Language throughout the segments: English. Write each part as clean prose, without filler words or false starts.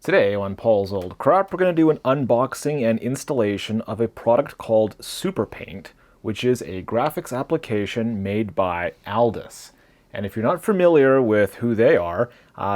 Today on Paul's Old Crap, we're going to do an unboxing and installation of a product called SuperPaint, which is a graphics application made by Aldus. And if you're not familiar with who they are,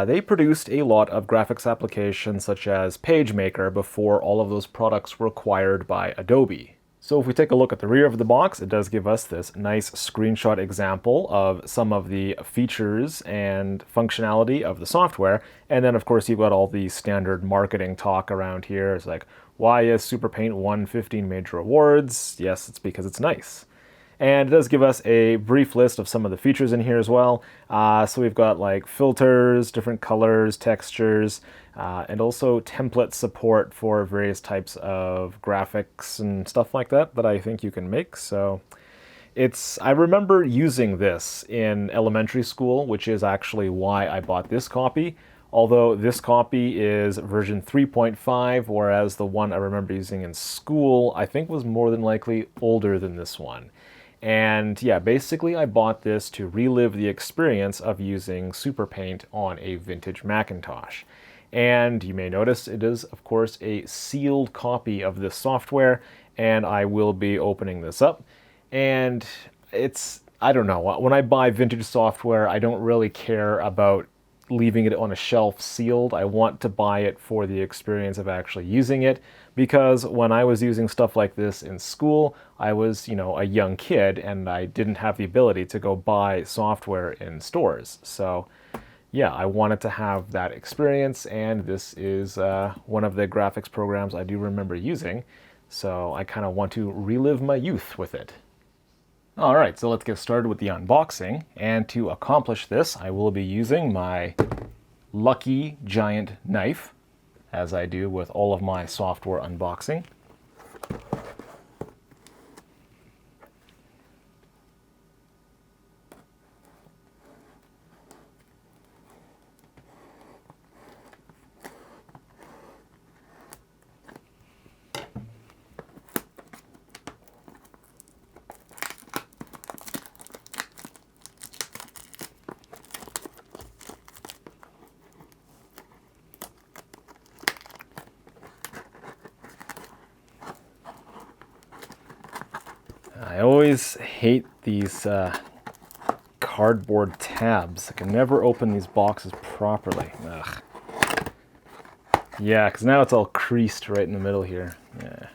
they produced a lot of graphics applications such as PageMaker before all of those products were acquired by Adobe. So if we take a look at the rear of the box, it does give us this nice screenshot example of some of the features and functionality of the software. And then of course you've got all the standard marketing talk around here. It's like, why has SuperPaint won 15 major awards? Yes, it's because it's nice. And it does give us a brief list of some of the features in here as well. So we've got like filters, different colors, textures, and also template support for various types of graphics and stuff like that I think you can make. So I remember using this in elementary school, which is actually why I bought this copy. Although this copy is version 3.5, whereas the one I remember using in school, I think was more than likely older than this one. And yeah, basically I bought this to relive the experience of using SuperPaint on a vintage Macintosh. And you may notice it is, of course, a sealed copy of this software, and I will be opening this up. And I don't know, when I buy vintage software, I don't really care about leaving it on a shelf sealed. I want to buy it for the experience of actually using it, because when I was using stuff like this in school, I was, a young kid and I didn't have the ability to go buy software in stores. So yeah, I wanted to have that experience, and this is one of the graphics programs I do remember using, so I kind of want to relive my youth with it. Alright, so let's get started with the unboxing, and to accomplish this I will be using my Lucky Giant knife, as I do with all of my software unboxing. I always hate these cardboard tabs. I can never open these boxes properly. Ugh. Yeah, because now it's all creased right in the middle here. Yeah.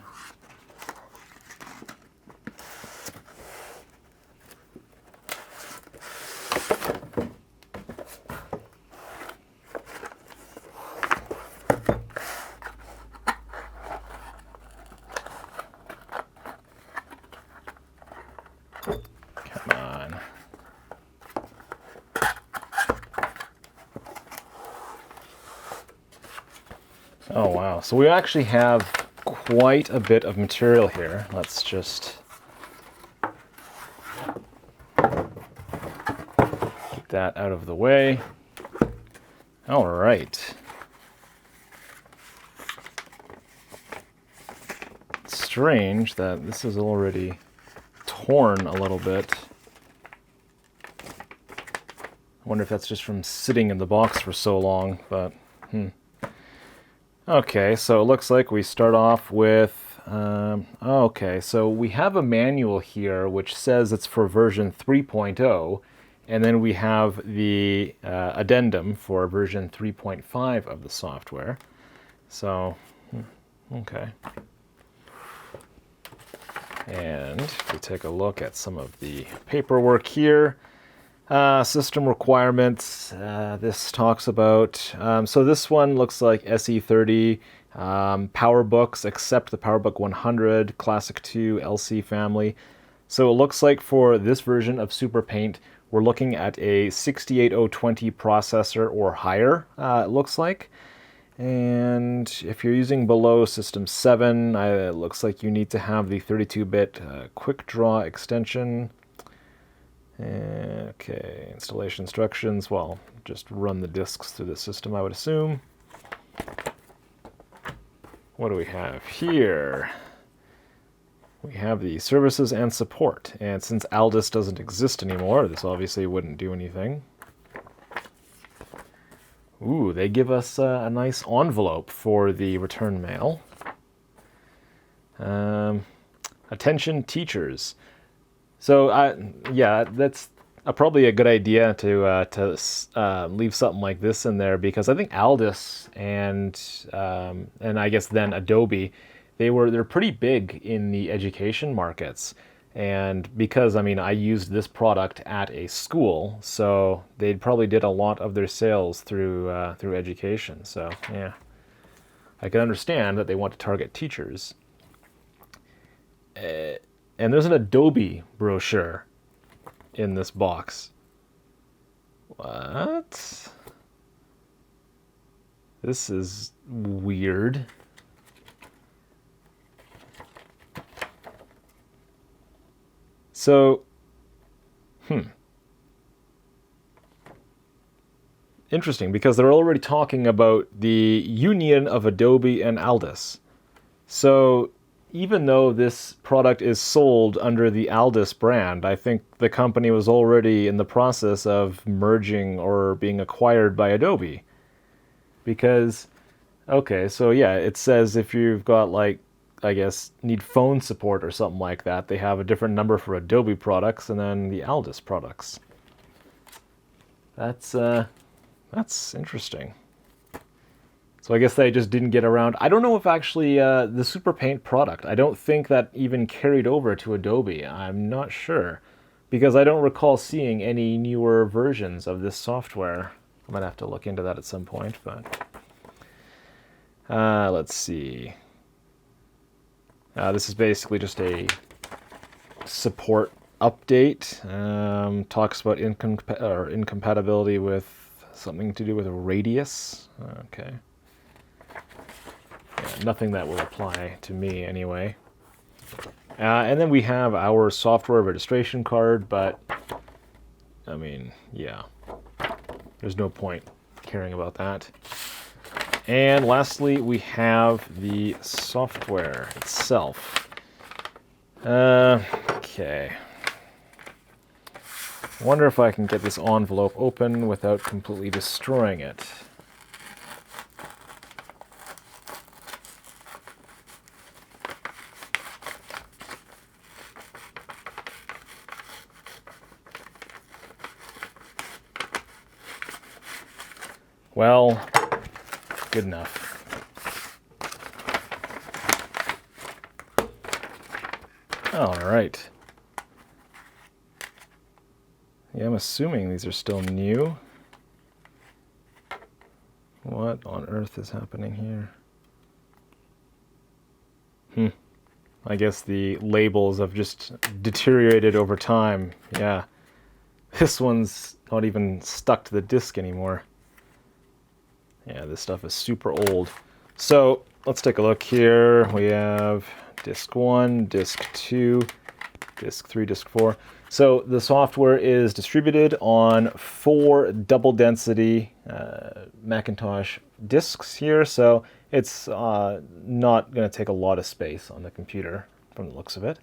Come on. Oh wow, so we actually have quite a bit of material here. Let's just keep that out of the way. All right. It's strange that this is already torn a little bit. I wonder if that's just from sitting in the box for so long, but Okay, so it looks like we start off with, okay, so we have a manual here which says it's for version 3.0, and then we have the addendum for version 3.5 of the software. So, okay. And if we take a look at some of the paperwork here, system requirements, this talks about, so this one looks like SE30, PowerBooks, except the PowerBook 100, Classic 2, LC family. So it looks like for this version of SuperPaint, we're looking at a 68020 processor or higher, it looks like. And if you're using below System 7, it looks like you need to have the 32-bit quick draw extension. Okay, installation instructions, well, just run the disks through the system, I would assume. What do we have here? We have the services and support, and since Aldus doesn't exist anymore, this obviously wouldn't do anything. Ooh, they give us a nice envelope for the return mail. Attention teachers. So, yeah, that's probably a good idea to leave something like this in there, because I think Aldus and I guess then Adobe, they're pretty big in the education markets. And because, I mean, I used this product at a school, so they probably did a lot of their sales through education. So, yeah, I can understand that they want to target teachers. And there's an Adobe brochure in this box. What? This is weird. So, interesting, because they're already talking about the union of Adobe and Aldus. So, even though this product is sold under the Aldus brand, I think the company was already in the process of merging or being acquired by Adobe. Because, okay, so yeah, it says if you've got, like, I guess, need phone support or something like that, they have a different number for Adobe products and then the Aldus products. That's interesting. So I guess they just didn't get around. I don't know if actually the SuperPaint product, I don't think that even carried over to Adobe. I'm not sure, because I don't recall seeing any newer versions of this software. I might have to look into that at some point, but let's see. This is basically just a support update. Talks about incompatibility with something to do with a radius. Okay. Yeah, nothing that will apply to me anyway. And then we have our software registration card, but I mean, yeah, there's no point caring about that. And lastly, we have the software itself. Okay. Wonder if I can get this envelope open without completely destroying it. Well, good enough. All right. Yeah, I'm assuming these are still new. What on earth is happening here? I guess the labels have just deteriorated over time. Yeah. This one's not even stuck to the disc anymore. Yeah, this stuff is super old. So let's take a look here. We have disc 1, disc 2, disc 3, disc 4. So the software is distributed on 4 double density Macintosh discs here. So it's not going to take a lot of space on the computer from the looks of it.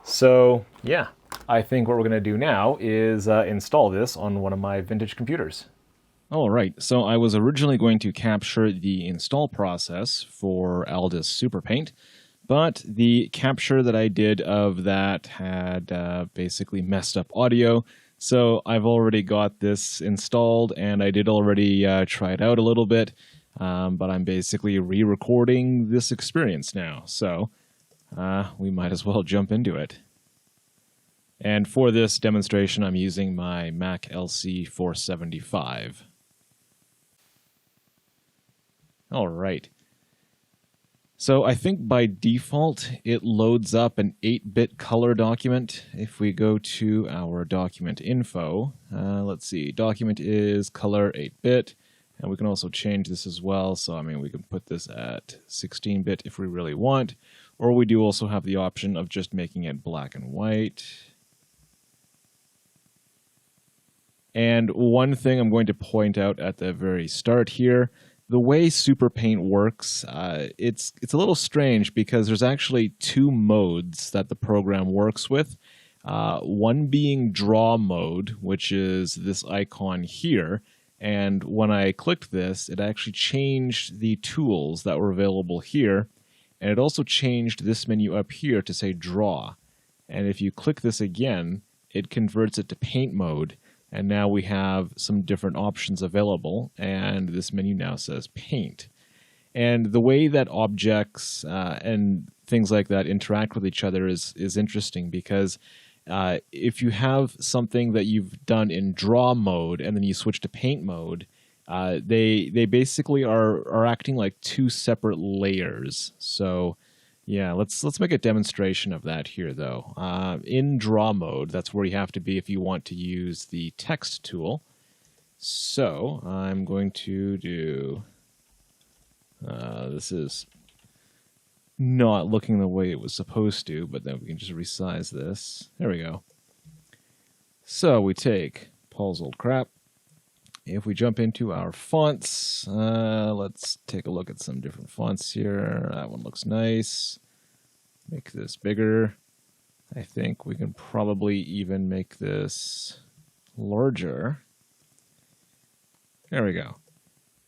So yeah, I think what we're going to do now is install this on one of my vintage computers. All right, so I was originally going to capture the install process for Aldus SuperPaint, but the capture that I did of that had basically messed up audio. So I've already got this installed, and I did already try it out a little bit, but I'm basically re-recording this experience now. So we might as well jump into it. And for this demonstration, I'm using my Mac LC475. All right. So I think by default, it loads up an 8-bit color document. If we go to our document info, let's see, document is color 8-bit, and we can also change this as well. So, I mean, we can put this at 16-bit if we really want, or we do also have the option of just making it black and white. And one thing I'm going to point out at the very start here, the way SuperPaint works, it's a little strange because there's actually 2 modes that the program works with. One being draw mode, which is this icon here, And when I clicked this, it actually changed the tools that were available here. And it also changed this menu up here to say Draw. And if you click this again, it converts it to paint mode. And now we have some different options available. And this menu now says Paint. And the way that objects and things like that interact with each other is interesting, because if you have something that you've done in draw mode and then you switch to paint mode, they basically are acting like two separate layers. So yeah, let's make a demonstration of that here though. In draw mode, that's where you have to be if you want to use the text tool. So I'm going to do, this is not looking the way it was supposed to, but then we can just resize this. There we go. So we take Paul's Old Crap. If we jump into our fonts, let's take a look at some different fonts here. That one looks nice. Make this bigger. I think we can probably even make this larger. There we go.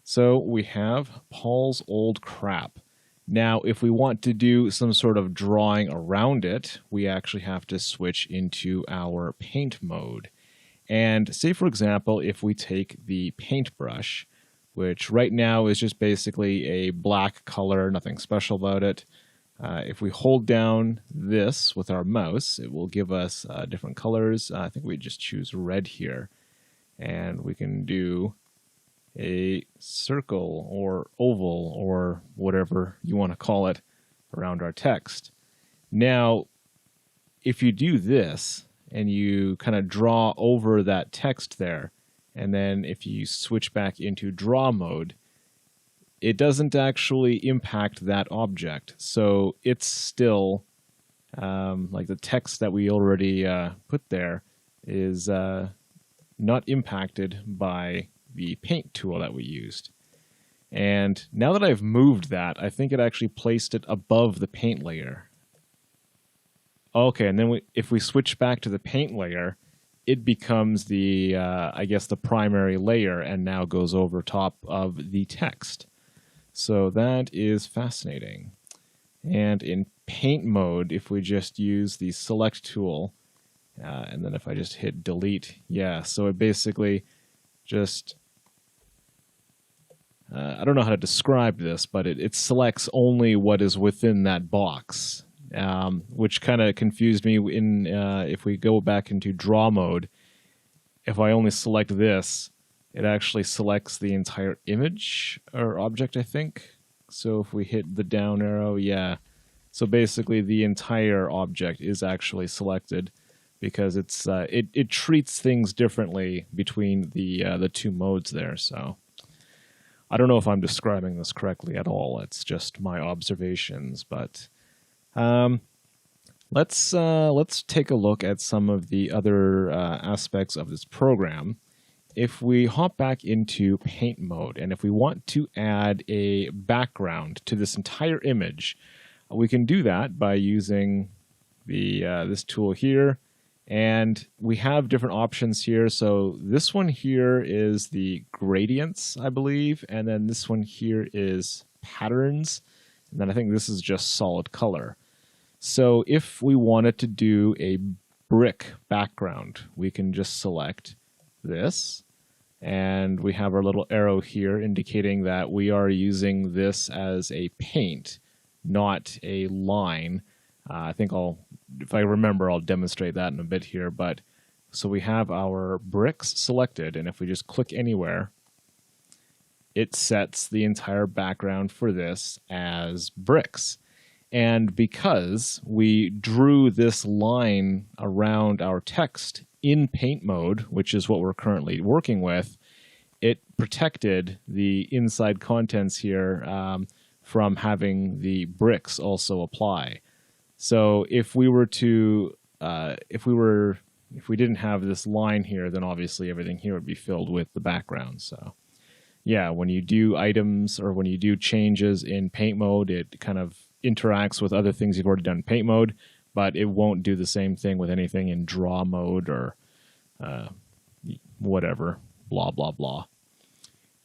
So we have Paul's Old Crap. Now, if we want to do some sort of drawing around it, we actually have to switch into our paint mode. And say, for example, if we take the paintbrush, which right now is just basically a black color, nothing special about it. If we hold down this with our mouse, it will give us different colors. I think we just choose red here. And we can do a circle or oval or whatever you want to call it around our text. Now, if you do this and you kind of draw over that text there, and then if you switch back into draw mode, it doesn't actually impact that object. So it's still like the text that we already put there is not impacted by the paint tool that we used. And now that I've moved that, I think it actually placed it above the paint layer. Okay, and then if we switch back to the paint layer, it becomes the, I guess, the primary layer and now goes over top of the text. So that is fascinating. And in paint mode, if we just use the select tool, and then if I just hit delete, yeah, so it basically just, I don't know how to describe this, but it selects only what is within that box, which kind of confused me in if we go back into draw mode. If I only select this, it actually selects the entire image or object, I think. So if we hit the down arrow, yeah. So basically the entire object is actually selected because it's it treats things differently between the two modes there. So I don't know if I'm describing this correctly at all. It's just my observations, but let's take a look at some of the other aspects of this program. If we hop back into paint mode, and if we want to add a background to this entire image, we can do that by using the this tool here. And we have different options here. So this one here is the gradients, I believe. And then this one here is patterns. And then I think this is just solid color. So if we wanted to do a brick background, we can just select this. And we have our little arrow here indicating that we are using this as a paint, not a line. I think if I remember, I'll demonstrate that in a bit here. But so we have our bricks selected, and if we just click anywhere, it sets the entire background for this as bricks. And because we drew this line around our text in paint mode, which is what we're currently working with, it protected the inside contents here from having the bricks also apply. So if we were to, if we didn't have this line here, then obviously everything here would be filled with the background. So yeah, when you do items or when you do changes in paint mode, it kind of interacts with other things you've already done in paint mode, but it won't do the same thing with anything in draw mode or whatever, blah, blah, blah.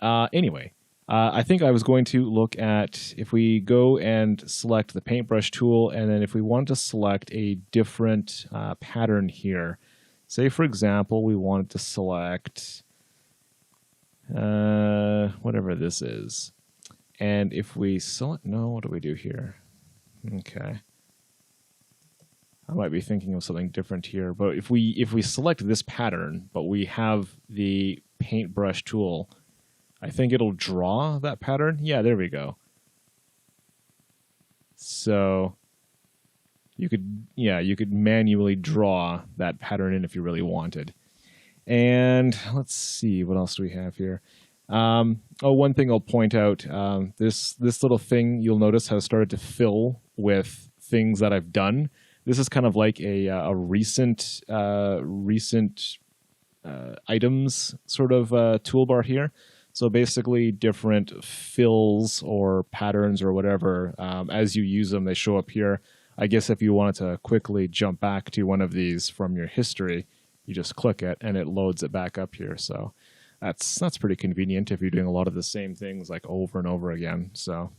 Anyway, I think I was going to look at if we go and select the paintbrush tool, and then if we want to select a different pattern here, say for example, we wanted to select whatever this is. And if we select, no, what do we do here? Okay. I might be thinking of something different here, but if we select this pattern, but we have the paintbrush tool, I think it'll draw that pattern. Yeah, there we go. So you could manually draw that pattern in if you really wanted. And let's see, what else do we have here? One thing I'll point out, this little thing you'll notice has started to fill with things that I've done. This is kind of like a recent items sort of toolbar here. So basically different fills or patterns or whatever, as you use them, they show up here. I guess if you wanted to quickly jump back to one of these from your history, you just click it and it loads it back up here. So that's pretty convenient if you're doing a lot of the same things like over and over again. So,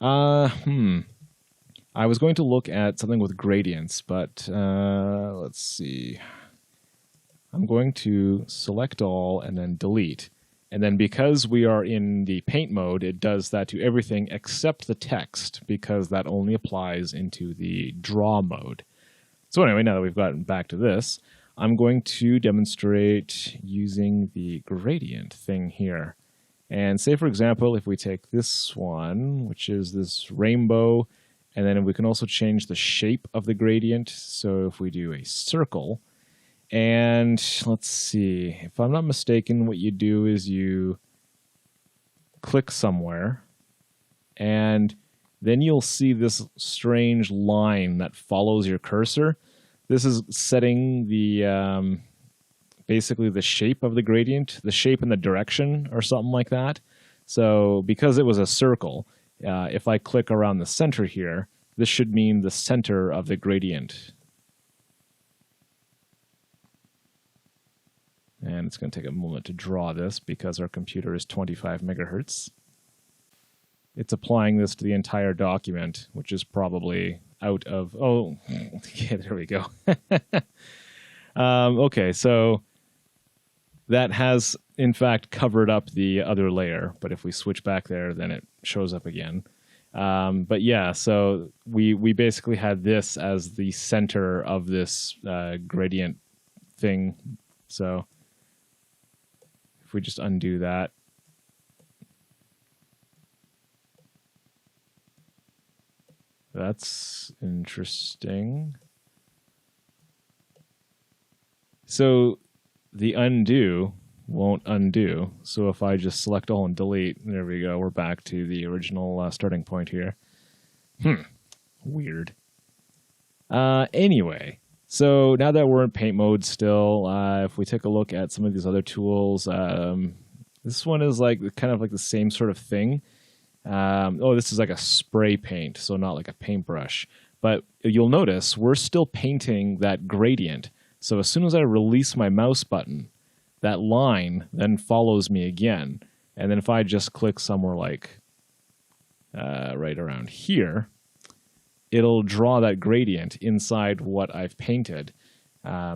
I was going to look at something with gradients, but let's see. I'm going to select all and then delete. And then because we are in the paint mode, it does that to everything except the text, because that only applies into the draw mode. So anyway, now that we've gotten back to this, I'm going to demonstrate using the gradient thing here. And say, for example, if we take this one, which is this rainbow, and then we can also change the shape of the gradient. So if we do a circle, and let's see, if I'm not mistaken, what you do is you click somewhere, and then you'll see this strange line that follows your cursor. This is setting the basically the shape of the gradient, the shape and the direction or something like that. So because it was a circle, if I click around the center here, this should mean the center of the gradient. And it's going to take a moment to draw this because our computer is 25 megahertz. It's applying this to the entire document, which is probably out of... Oh, yeah, there we go. Okay, so that has, in fact, covered up the other layer. But if we switch back there, then it shows up again. But yeah, so we basically had this as the center of this gradient thing. So if we just undo that, that's interesting. So the undo won't undo. So if I just select all and delete, there we go. We're back to the original starting point here. Weird. Anyway, so now that we're in paint mode still, if we take a look at some of these other tools, this one is like kind of like the same sort of thing. This is like a spray paint, so not like a paintbrush. But you'll notice we're still painting that gradient. So as soon as I release my mouse button, that line then follows me again. And then if I just click somewhere like right around here, it'll draw that gradient inside what I've painted.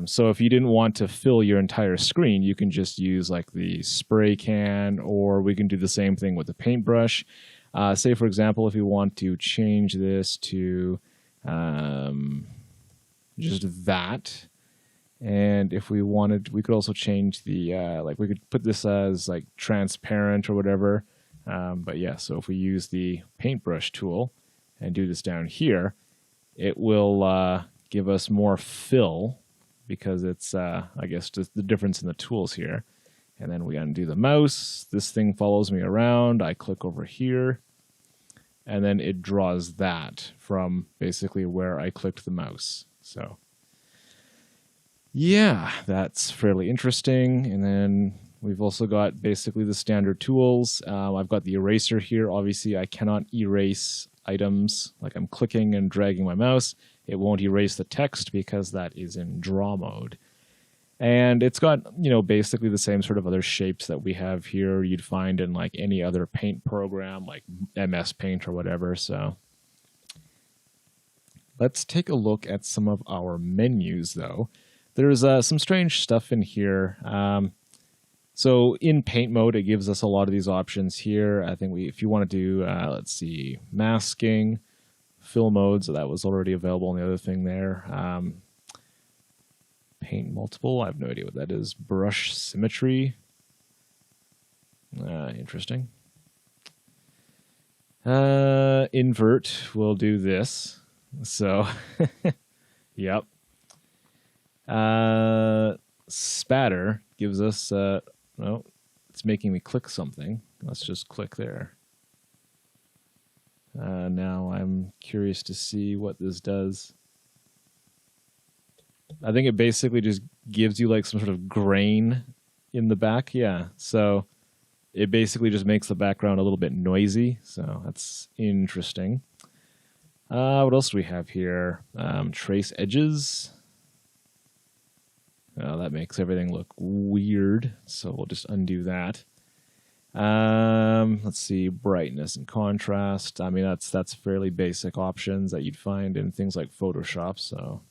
So if you didn't want to fill your entire screen, you can just use like the spray can, or we can do the same thing with the paintbrush. Say, for example, if you want to change this to just that. And if we wanted, we could also change the, like we could put this as like transparent or whatever. But yeah, so if we use the paintbrush tool and do this down here, it will give us more fill because it's, I guess, just the difference in the tools here. And then we undo the mouse. This thing follows me around. I click over here. And then it draws that from basically where I clicked the mouse. So yeah, that's fairly interesting. And then we've also got basically the standard tools. I've got the eraser here. Obviously, I cannot erase items. Like I'm clicking and dragging my mouse. It won't erase the text because that is in draw mode. And it's got, basically the same sort of other shapes that we have here you'd find in like any other paint program, like MS Paint or whatever. So let's take a look at some of our menus, though. There's some strange stuff in here. So in paint mode, it gives us a lot of these options here. I think if you want to do, let's see, masking, fill mode, so that was already available on the other thing there. Paint multiple, I have no idea what that is. Brush symmetry. Interesting. Invert, we'll do this. So, yep. Spatter gives us, well, it's making me click something. Let's just click there. Now I'm curious to see what this does. I think it basically just gives you like some sort of grain in the back. Yeah. So it basically just makes the background a little bit noisy. So that's interesting. What else do we have here? Trace edges. Oh, that makes everything look weird. So we'll just undo that. Let's see, brightness and contrast. I mean, that's fairly basic options that you'd find in things like Photoshop. So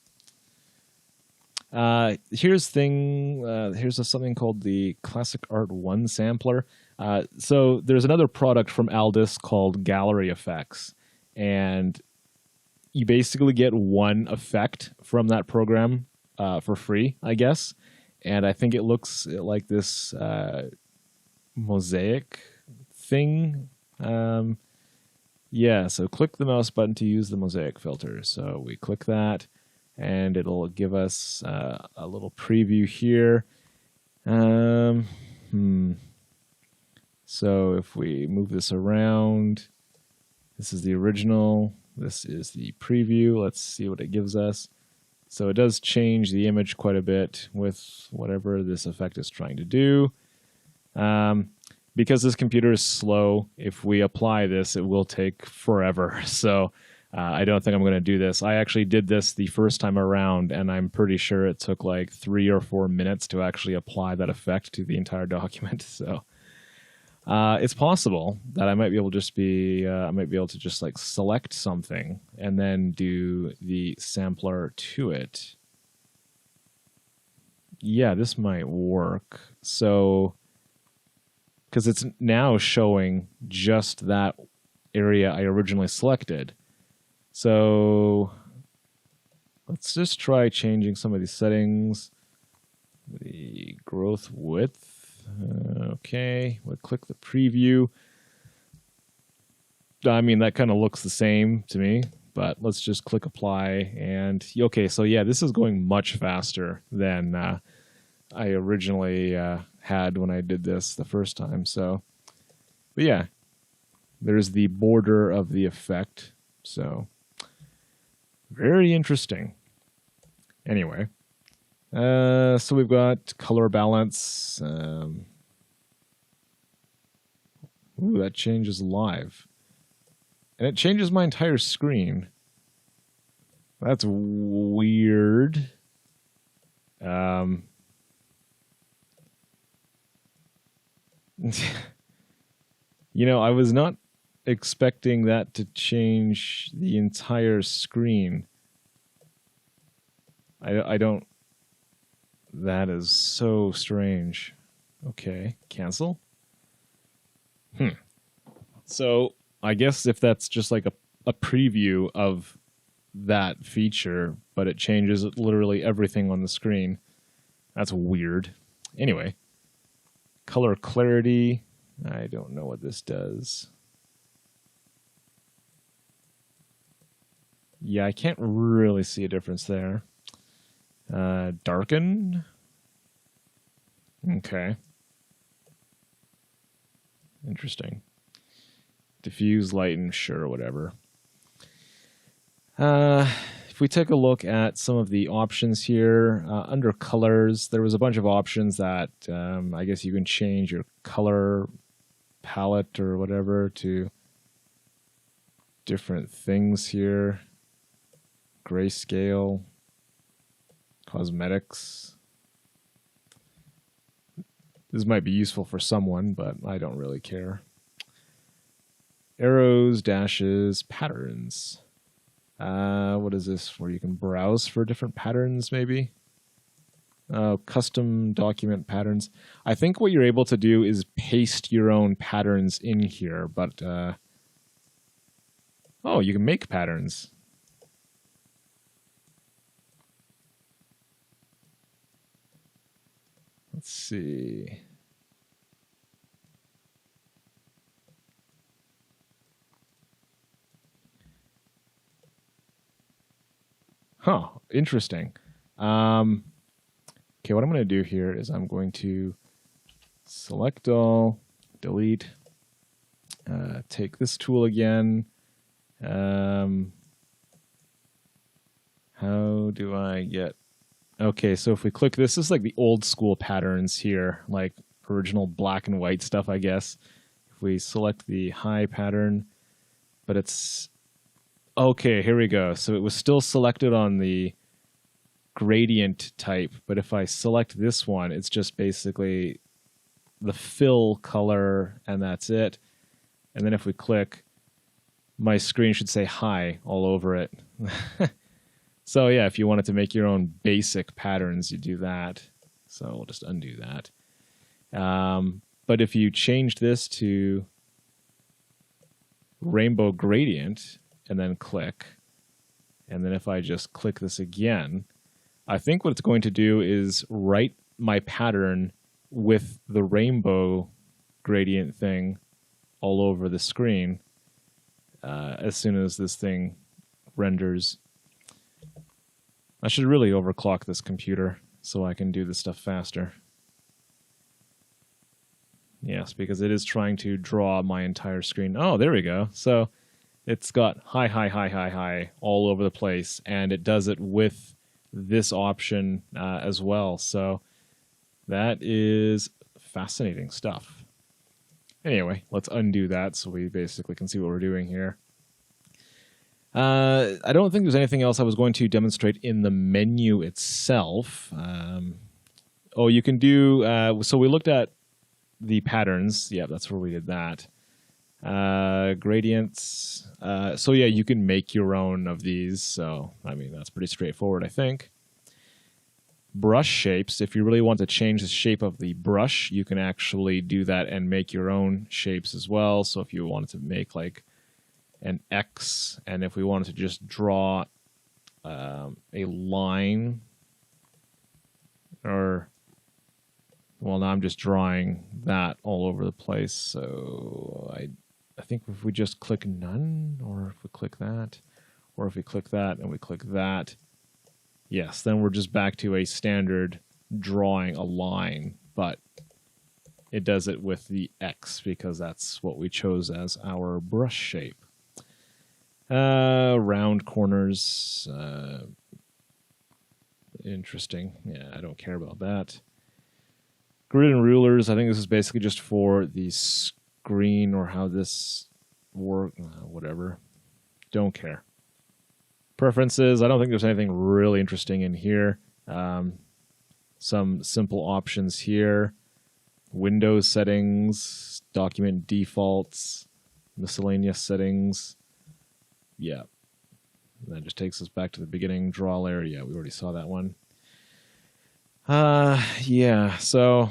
here's something called the Classic Art 1 sampler. So there's another product from Aldus called Gallery Effects, and you basically get one effect from that program for free, I guess. And I think it looks like this mosaic thing. Yeah, so click the mouse button to use the mosaic filter. So we click that, and it'll give us a little preview here. So if we move this around, this is the original, this is the preview. Let's see what it gives us. So it does change the image quite a bit with whatever this effect is trying to do. Because this computer is slow, if we apply this, it will take forever. So I don't think I'm going to do this. I actually did this the first time around, and I'm pretty sure it took like 3 or 4 minutes to actually apply that effect to the entire document. So it's possible that I might be able to just like select something and then do the sampler to it. Yeah, this might work. So, because it's now showing just that area I originally selected. So let's just try changing some of these settings. The growth width. Okay, we'll click the preview. I mean, that kind of looks the same to me, but let's just click apply. And okay, so yeah, this is going much faster than I originally had when I did this the first time. So, but yeah, there's the border of the effect. So, very interesting. Anyway. So we've got color balance. Ooh, that changes live. And it changes my entire screen. That's weird. You know, I was not expecting that to change the entire screen. I don't... That is so strange. Okay, cancel. So I guess if that's just like a preview of that feature, but it changes literally everything on the screen, that's weird. Anyway, color clarity. I don't know what this does. Yeah, I can't really see a difference there. Darken. Okay. Interesting. Diffuse, lighten, sure, whatever. If we take a look at some of the options here, under colors, there was a bunch of options that I guess you can change your color palette or whatever to different things here. Grayscale. Cosmetics. This might be useful for someone, but I don't really care. Arrows, dashes, patterns. What is this? Where you can browse for different patterns, maybe? Custom document patterns. I think what you're able to do is paste your own patterns in here, but... oh, you can make patterns. Let's see. Huh, interesting. Okay, what I'm going to do here is I'm going to select all, delete, take this tool again. How do I get... Okay, so if we click this is like the old school patterns here, like original black and white stuff, I guess. If we select the high pattern, but it's... Okay, here we go. So it was still selected on the gradient type, but if I select this one, it's just basically the fill color, and that's it. And then if we click, my screen should say high all over it. So yeah, if you wanted to make your own basic patterns, you do that. So we'll just undo that. But if you change this to rainbow gradient and then click, and then if I just click this again, I think what it's going to do is write my pattern with the rainbow gradient thing all over the screen as soon as this thing renders. I should really overclock this computer so I can do this stuff faster. Yes, because it is trying to draw my entire screen. Oh, there we go. So it's got high, high, high, high, high all over the place, and it does it with this option as well. So that is fascinating stuff. Anyway, let's undo that so we basically can see what we're doing here. I don't think there's anything else I was going to demonstrate in the menu itself. Oh, you can do... so we looked at the patterns. Yeah, that's where we did that. Gradients. So yeah, you can make your own of these. So, I mean, that's pretty straightforward, I think. Brush shapes. If you really want to change the shape of the brush, you can actually do that and make your own shapes as well. So if you wanted to make like an X, and if we wanted to just draw a line, or... Well, now I'm just drawing that all over the place. So I think if we just click none, or if we click that, or if we click that and we click that, yes, then we're just back to a standard drawing a line, but it does it with the X because that's what we chose as our brush shape. Round corners. Interesting. Yeah, I don't care about that. Grid and rulers, I think this is basically just for the screen or how this works. Whatever. Don't care. Preferences, I don't think there's anything really interesting in here. Some simple options here. Windows settings, document defaults, miscellaneous settings. Yeah. And that just takes us back to the beginning. Draw layer. Yeah, we already saw that one. Yeah, so,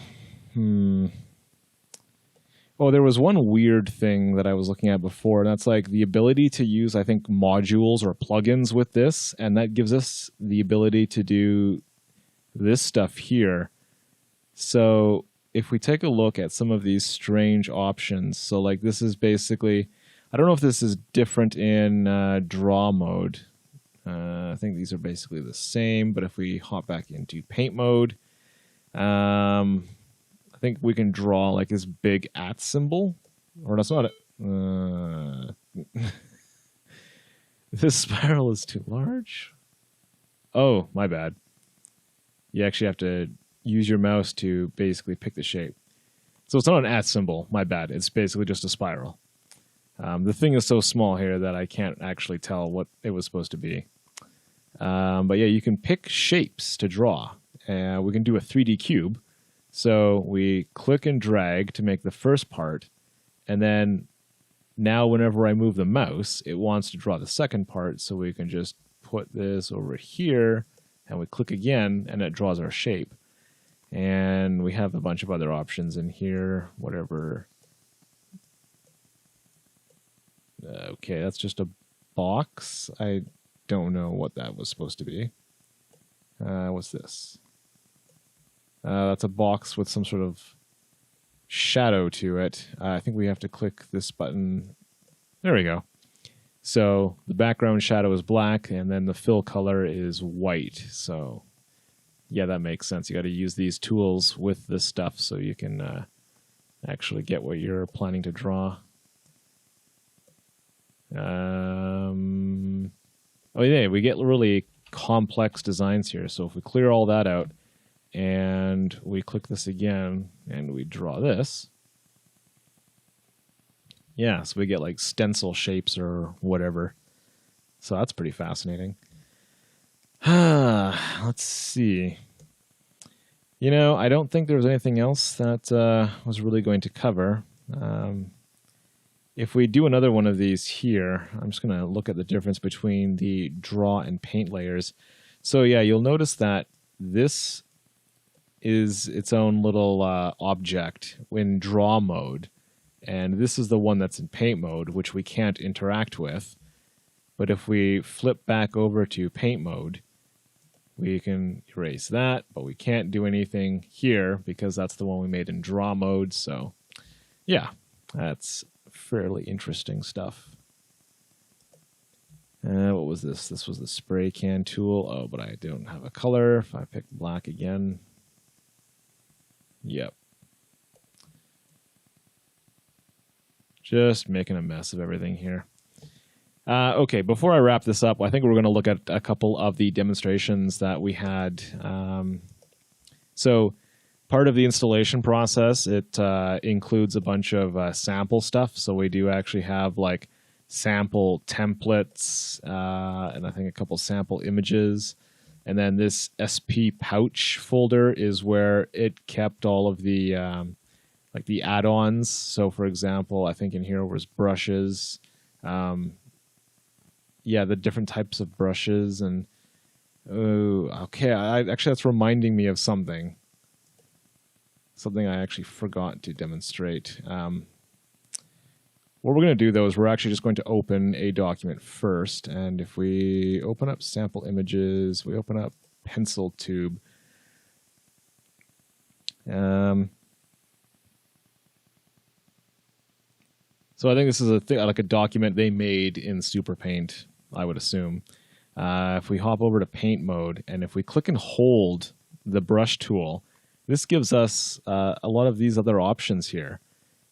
Oh, there was one weird thing that I was looking at before, and that's like the ability to use, I think, modules or plugins with this, and that gives us the ability to do this stuff here. So if we take a look at some of these strange options, so like this is basically, I don't know if this is different in draw mode. I think these are basically the same, but if we hop back into paint mode, I think we can draw like this big @ symbol, or that's not it. This spiral is too large. Oh, my bad. You actually have to use your mouse to basically pick the shape. So it's not an @ symbol, my bad. It's basically just a spiral. The thing is so small here that I can't actually tell what it was supposed to be. But yeah, you can pick shapes to draw. We can do a 3D cube. So we click and drag to make the first part, and then now whenever I move the mouse, it wants to draw the second part, so we can just put this over here, and we click again, and it draws our shape. And we have a bunch of other options in here, whatever. Okay, that's just a box. I don't know what that was supposed to be. What's this? That's a box with some sort of shadow to it. I think we have to click this button. There we go. So the background shadow is black, and then the fill color is white. So yeah, that makes sense. You got to use these tools with this stuff so you can actually get what you're planning to draw. Oh yeah, we get really complex designs here. So if we clear all that out and we click this again and we draw this, yeah, so we get like stencil shapes or whatever. So that's pretty fascinating. Let's see. You know, I don't think there was anything else that was really going to cover. If we do another one of these here, I'm just going to look at the difference between the draw and paint layers. So yeah, you'll notice that this is its own little object in draw mode. And this is the one that's in paint mode, which we can't interact with. But if we flip back over to paint mode, we can erase that, but we can't do anything here because that's the one we made in draw mode. So yeah, that's fairly interesting stuff. What was this? This was the spray can tool. Oh, but I don't have a color. If I pick black again. Yep. Just making a mess of everything here. Okay, before I wrap this up, I think we're going to look at a couple of the demonstrations that we had. So part of the installation process, it includes a bunch of sample stuff. So we do actually have like sample templates and I think a couple sample images. And then this SP pouch folder is where it kept all of the like the add-ons. So for example, I think in here was brushes. Yeah, the different types of brushes and oh, okay. Actually, that's reminding me of something. Something I actually forgot to demonstrate. What we're going to do though is we're actually just going to open a document first, and if we open up sample images, we open up pencil tube. So I think this is like a document they made in SuperPaint, I would assume. If we hop over to paint mode, and if we click and hold the brush tool, this gives us a lot of these other options here.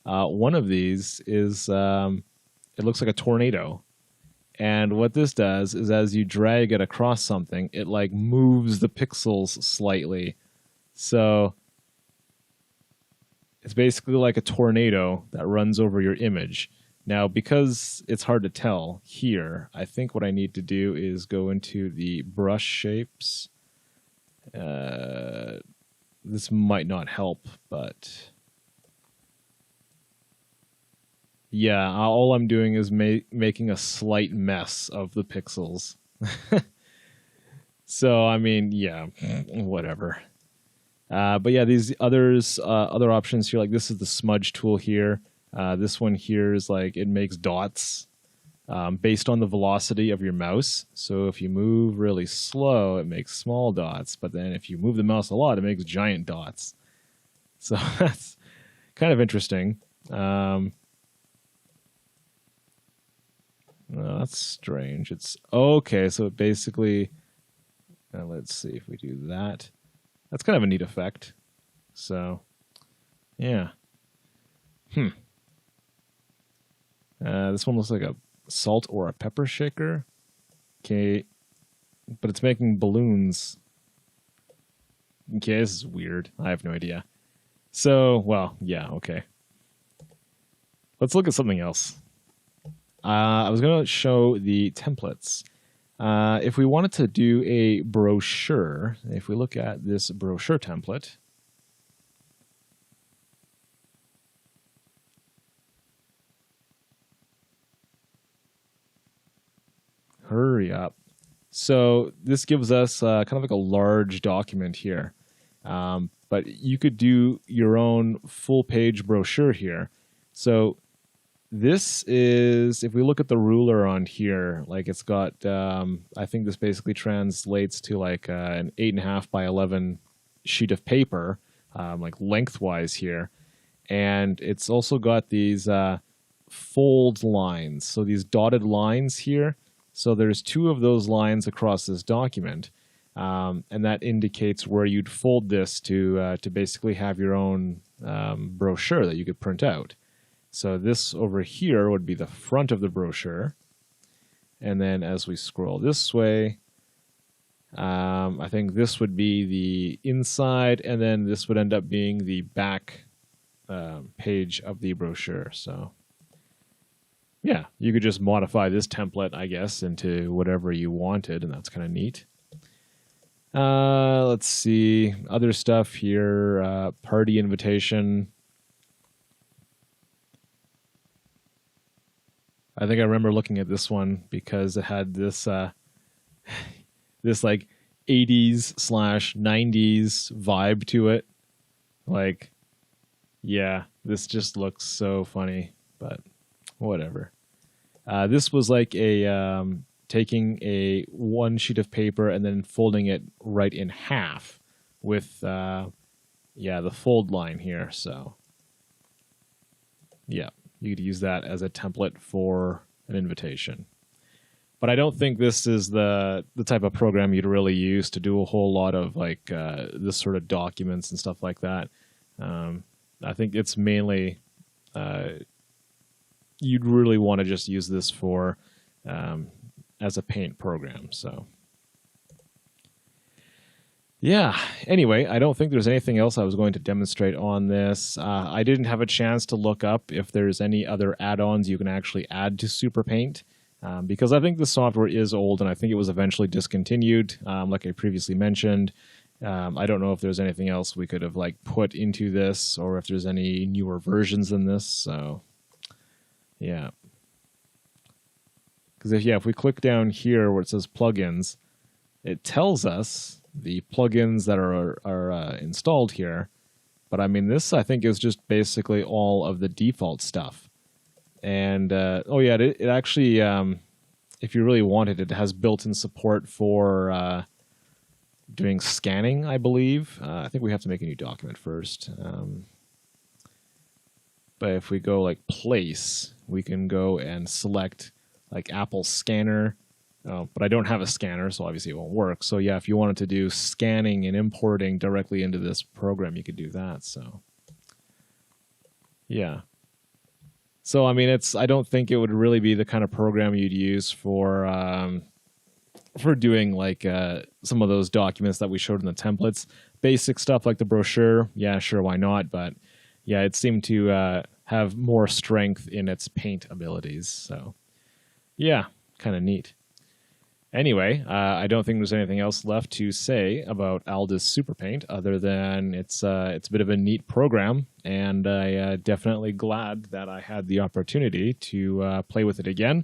One of these is, it looks like a tornado. And what this does is as you drag it across something, it like moves the pixels slightly. So it's basically like a tornado that runs over your image. Now, because it's hard to tell here, I think what I need to do is go into the brush shapes. This might not help, but yeah, all I'm doing is making a slight mess of the pixels. So, I mean, yeah, whatever. But yeah, these other options here, like this is the smudge tool here. This one here is like it makes dots based on the velocity of your mouse. So if you move really slow, it makes small dots. But then if you move the mouse a lot, it makes giant dots. So that's kind of interesting. No, that's strange. It's okay. So it basically, let's see if we do that. That's kind of a neat effect. So, yeah. This one looks like a salt or a pepper shaker. Okay. But it's making balloons. Okay, this is weird. I have no idea. So, well, yeah, okay. Let's look at something else. I was going to show the templates. If we wanted to do a brochure, if we look at this brochure template, hurry up. So this gives us kind of like a large document here. But you could do your own full-page brochure here. So this is, if we look at the ruler on here, like it's got, I think this basically translates to like an 8.5 by 11 sheet of paper, like lengthwise here. And it's also got these fold lines. So these dotted lines here. So there's 2 of those lines across this document. And that indicates where you'd fold this to basically have your own brochure that you could print out. So this over here would be the front of the brochure. And then as we scroll this way, I think this would be the inside, and then this would end up being the back page of the brochure. So yeah, you could just modify this template, I guess, into whatever you wanted, and that's kind of neat. Let's see, other stuff here, party invitation. I think I remember looking at this one because it had this this like 80s/90s vibe to it. Like, yeah, this just looks so funny, but whatever. This was like a taking a 1 sheet of paper and then folding it right in half with the fold line here. So yeah, you could use that as a template for an invitation. But I don't think this is the type of program you'd really use to do a whole lot of like this sort of documents and stuff like that. I think it's mainly you'd really want to just use this for as a paint program. So yeah, anyway, I don't think there's anything else I was going to demonstrate on this. I didn't have a chance to look up if there's any other add-ons you can actually add to SuperPaint, because I think the software is old and I think it was eventually discontinued, like I previously mentioned. I don't know if there's anything else we could have like put into this or if there's any newer versions than this. So yeah. Because if we click down here where it says plugins, it tells us the plugins that are installed here. But I mean, this I think is just basically all of the default stuff. And oh yeah, it actually, if you really wanted it, has built-in support for doing scanning, I believe. I think we have to make a new document first. But if we go like place, we can go and select like Apple Scanner. But I don't have a scanner, so obviously it won't work. So yeah, if you wanted to do scanning and importing directly into this program, you could do that. So yeah. So I mean, I don't think it would really be the kind of program you'd use for doing like some of those documents that we showed in the templates. Basic stuff like the brochure, yeah, sure, why not? But yeah, it seemed to have more strength in its paint abilities. So yeah, kind of neat. Anyway, I don't think there's anything else left to say about Aldus SuperPaint other than it's a bit of a neat program, and I'm definitely glad that I had the opportunity to play with it again,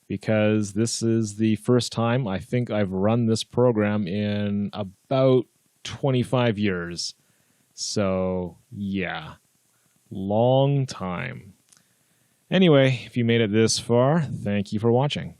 because this is the first time I think I've run this program in about 25 years. So yeah, long time. Anyway, if you made it this far, thank you for watching.